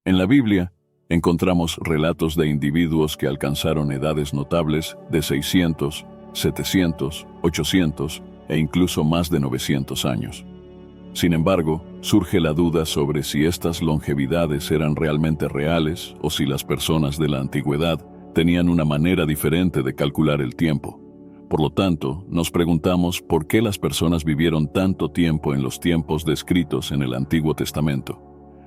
En la Biblia, encontramos relatos de individuos que alcanzaron edades notables de 600, 700, 800 e incluso más de 900 años. Sin embargo, surge la duda sobre si estas longevidades eran realmente reales o si las personas de la antigüedad tenían una manera diferente de calcular el tiempo. Por lo tanto, nos preguntamos por qué las personas vivieron tanto tiempo en los tiempos descritos en el Antiguo Testamento.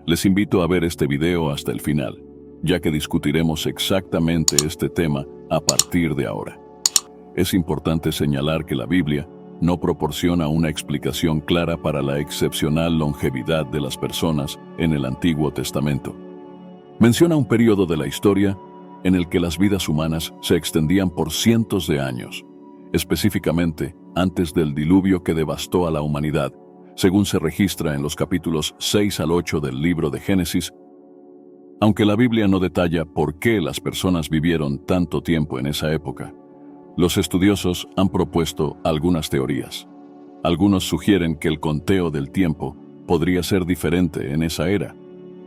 Les invito a ver este video hasta el final, ya que discutiremos exactamente este tema a partir de ahora. Es importante señalar que la Biblia no proporciona una explicación clara para la excepcional longevidad de las personas en el Antiguo Testamento. Menciona un periodo de la historia en el que las vidas humanas se extendían por cientos de años, específicamente antes del diluvio que devastó a la humanidad, según se registra en los capítulos 6 al 8 del libro de Génesis. Aunque la Biblia no detalla por qué las personas vivieron tanto tiempo en esa época, los estudiosos han propuesto algunas teorías. Algunos sugieren que el conteo del tiempo podría ser diferente en esa era,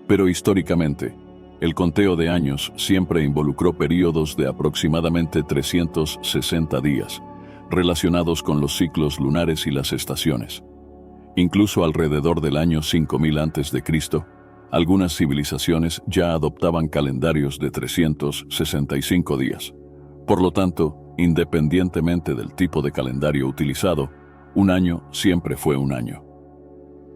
pero históricamente, el conteo de años siempre involucró períodos de aproximadamente 360 días, relacionados con los ciclos lunares y las estaciones. Incluso alrededor del año 5000 a.C., algunas civilizaciones ya adoptaban calendarios de 365 días. Por lo tanto, independientemente del tipo de calendario utilizado, un año siempre fue un año.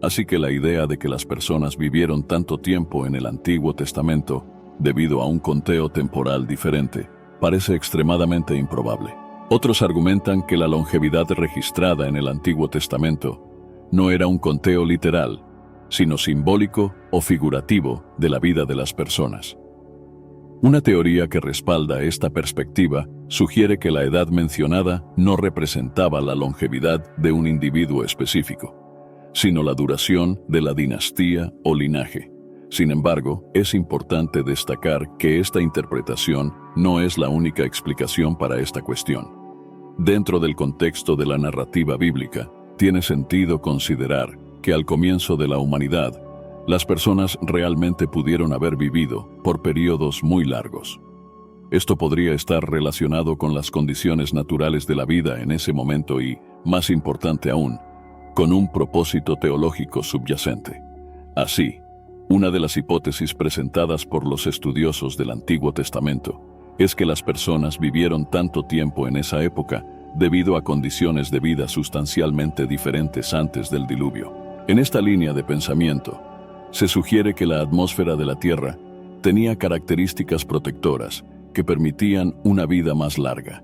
Así que la idea de que las personas vivieron tanto tiempo en el Antiguo Testamento, debido a un conteo temporal diferente, parece extremadamente improbable. Otros argumentan que la longevidad registrada en el Antiguo Testamento no era un conteo literal, sino simbólico o figurativo de la vida de las personas. Una teoría que respalda esta perspectiva sugiere que la edad mencionada no representaba la longevidad de un individuo específico, sino la duración de la dinastía o linaje. Sin embargo, es importante destacar que esta interpretación no es la única explicación para esta cuestión. Dentro del contexto de la narrativa bíblica, tiene sentido considerar que al comienzo de la humanidad, las personas realmente pudieron haber vivido por periodos muy largos. Esto podría estar relacionado con las condiciones naturales de la vida en ese momento y, más importante aún, con un propósito teológico subyacente. Así, una de las hipótesis presentadas por los estudiosos del Antiguo Testamento es que las personas vivieron tanto tiempo en esa época debido a condiciones de vida sustancialmente diferentes antes del diluvio. En esta línea de pensamiento, se sugiere que la atmósfera de la Tierra tenía características protectoras que permitían una vida más larga.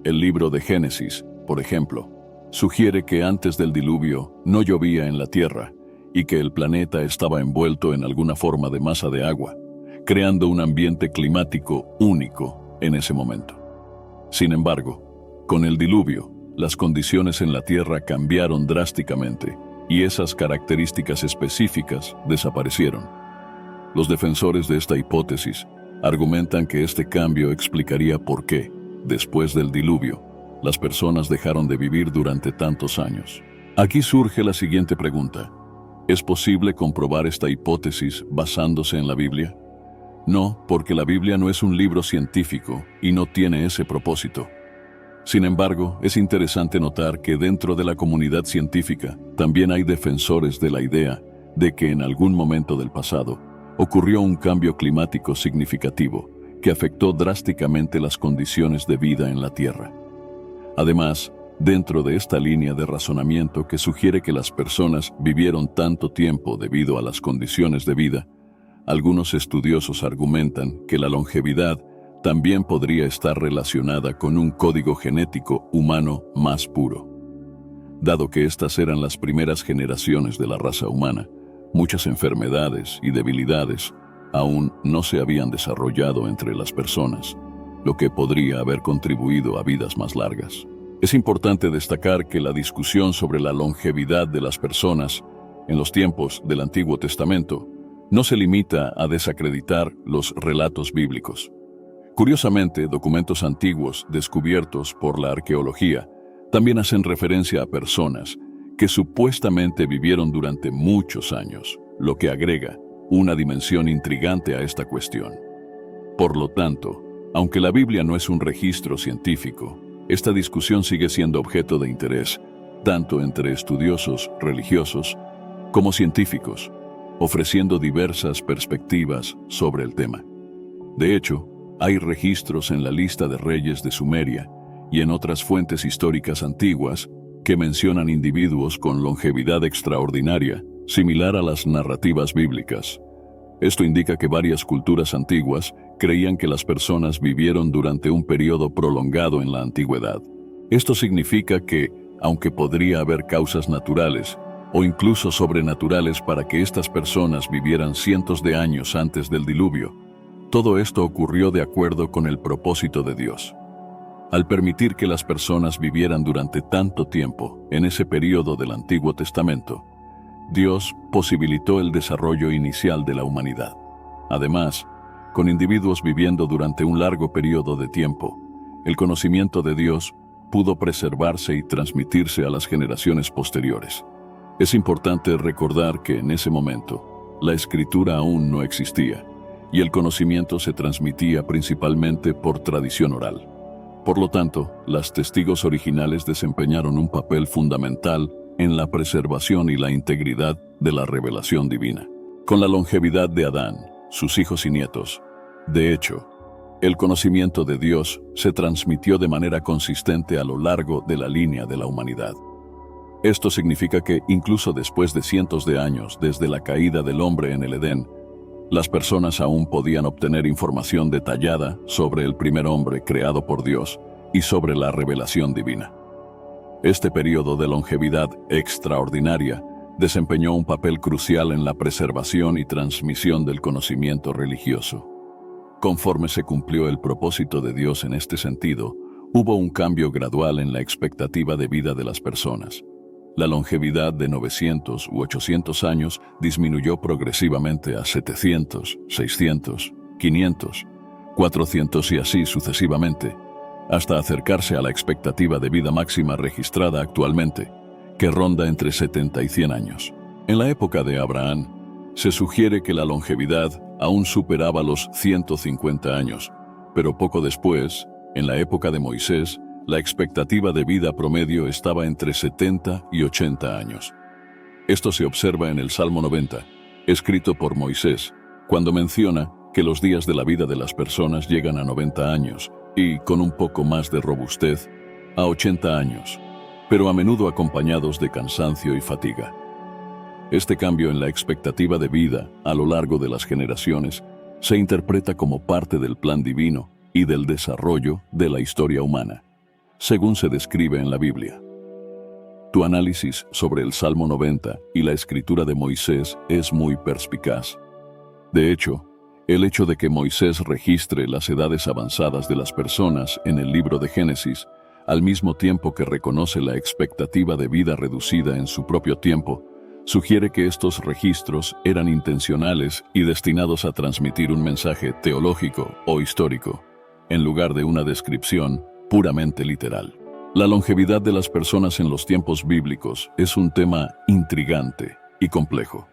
El libro de Génesis, por ejemplo, sugiere que antes del diluvio no llovía en la Tierra y que el planeta estaba envuelto en alguna forma de masa de agua, creando un ambiente climático único en ese momento. Sin embargo, con el diluvio, las condiciones en la Tierra cambiaron drásticamente y esas características específicas desaparecieron. Los defensores de esta hipótesis argumentan que este cambio explicaría por qué, después del diluvio, las personas dejaron de vivir durante tantos años. Aquí surge la siguiente pregunta: ¿es posible comprobar esta hipótesis basándose en la Biblia? No, porque la Biblia no es un libro científico y no tiene ese propósito. Sin embargo, es interesante notar que dentro de la comunidad científica también hay defensores de la idea de que en algún momento del pasado ocurrió un cambio climático significativo que afectó drásticamente las condiciones de vida en la Tierra. Además, dentro de esta línea de razonamiento que sugiere que las personas vivieron tanto tiempo debido a las condiciones de vida, algunos estudiosos argumentan que la longevidad también podría estar relacionada con un código genético humano más puro. Dado que estas eran las primeras generaciones de la raza humana, muchas enfermedades y debilidades aún no se habían desarrollado entre las personas, lo que podría haber contribuido a vidas más largas. Es importante destacar que la discusión sobre la longevidad de las personas en los tiempos del Antiguo Testamento no se limita a desacreditar los relatos bíblicos. Curiosamente, documentos antiguos descubiertos por la arqueología también hacen referencia a personas que supuestamente vivieron durante muchos años, lo que agrega una dimensión intrigante a esta cuestión. Por lo tanto, aunque la Biblia no es un registro científico, esta discusión sigue siendo objeto de interés, tanto entre estudiosos religiosos como científicos, ofreciendo diversas perspectivas sobre el tema. De hecho, hay registros en la lista de reyes de Sumeria y en otras fuentes históricas antiguas que mencionan individuos con longevidad extraordinaria, similar a las narrativas bíblicas. Esto indica que varias culturas antiguas creían que las personas vivieron durante un periodo prolongado en la antigüedad. Esto significa que, aunque podría haber causas naturales o incluso sobrenaturales para que estas personas vivieran cientos de años antes del diluvio, todo esto ocurrió de acuerdo con el propósito de Dios. Al permitir que las personas vivieran durante tanto tiempo en ese periodo del Antiguo Testamento, Dios posibilitó el desarrollo inicial de la humanidad. Además, con individuos viviendo durante un largo periodo de tiempo, el conocimiento de Dios pudo preservarse y transmitirse a las generaciones posteriores. Es importante recordar que en ese momento, la escritura aún no existía, y el conocimiento se transmitía principalmente por tradición oral. Por lo tanto, los testigos originales desempeñaron un papel fundamental en la preservación y la integridad de la revelación divina. Con la longevidad de Adán, sus hijos y nietos, de hecho, el conocimiento de Dios se transmitió de manera consistente a lo largo de la línea de la humanidad. Esto significa que, incluso después de cientos de años desde la caída del hombre en el Edén, las personas aún podían obtener información detallada sobre el primer hombre creado por Dios y sobre la revelación divina. Este periodo de longevidad extraordinaria desempeñó un papel crucial en la preservación y transmisión del conocimiento religioso. Conforme se cumplió el propósito de Dios en este sentido, hubo un cambio gradual en la expectativa de vida de las personas. La longevidad de 900 u 800 años disminuyó progresivamente a 700, 600, 500, 400 y así sucesivamente, hasta acercarse a la expectativa de vida máxima registrada actualmente, que ronda entre 70 y 100 años. En la época de Abraham, se sugiere que la longevidad aún superaba los 150 años, pero poco después, en la época de Moisés, la expectativa de vida promedio estaba entre 70 y 80 años. Esto se observa en el Salmo 90, escrito por Moisés, cuando menciona que los días de la vida de las personas llegan a 90 años y, con un poco más de robustez, a 80 años, pero a menudo acompañados de cansancio y fatiga. Este cambio en la expectativa de vida a lo largo de las generaciones se interpreta como parte del plan divino y del desarrollo de la historia humana, según se describe en la Biblia. Tu análisis sobre el Salmo 90 y la escritura de Moisés es muy perspicaz. De hecho, el hecho de que Moisés registre las edades avanzadas de las personas en el libro de Génesis, al mismo tiempo que reconoce la expectativa de vida reducida en su propio tiempo, sugiere que estos registros eran intencionales y destinados a transmitir un mensaje teológico o histórico, en lugar de una descripción puramente literal. La longevidad de las personas en los tiempos bíblicos es un tema intrigante y complejo.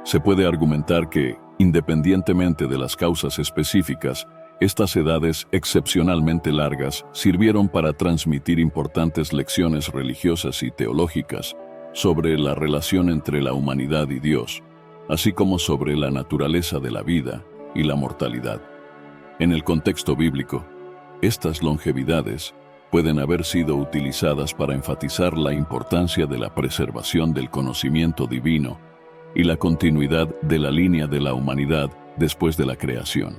Se puede argumentar que, independientemente de las causas específicas, estas edades excepcionalmente largas sirvieron para transmitir importantes lecciones religiosas y teológicas sobre la relación entre la humanidad y Dios, así como sobre la naturaleza de la vida y la mortalidad. En el contexto bíblico, estas longevidades pueden haber sido utilizadas para enfatizar la importancia de la preservación del conocimiento divino y la continuidad de la línea de la humanidad después de la creación.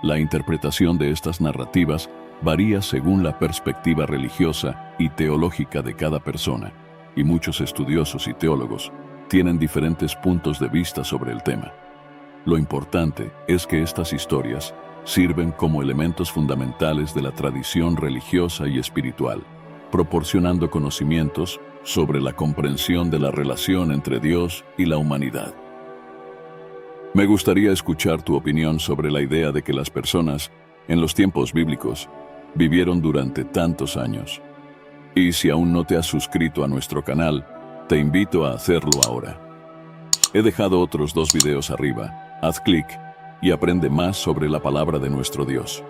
La interpretación de estas narrativas varía según la perspectiva religiosa y teológica de cada persona, y muchos estudiosos y teólogos tienen diferentes puntos de vista sobre el tema. Lo importante es que estas historias sirven como elementos fundamentales de la tradición religiosa y espiritual, proporcionando conocimientos sobre la comprensión de la relación entre Dios y la humanidad. Me gustaría escuchar tu opinión sobre la idea de que las personas, en los tiempos bíblicos, vivieron durante tantos años. Y si aún no te has suscrito a nuestro canal, te invito a hacerlo ahora. He dejado otros 2 videos arriba, Haz clic y aprende más sobre la palabra de nuestro Dios.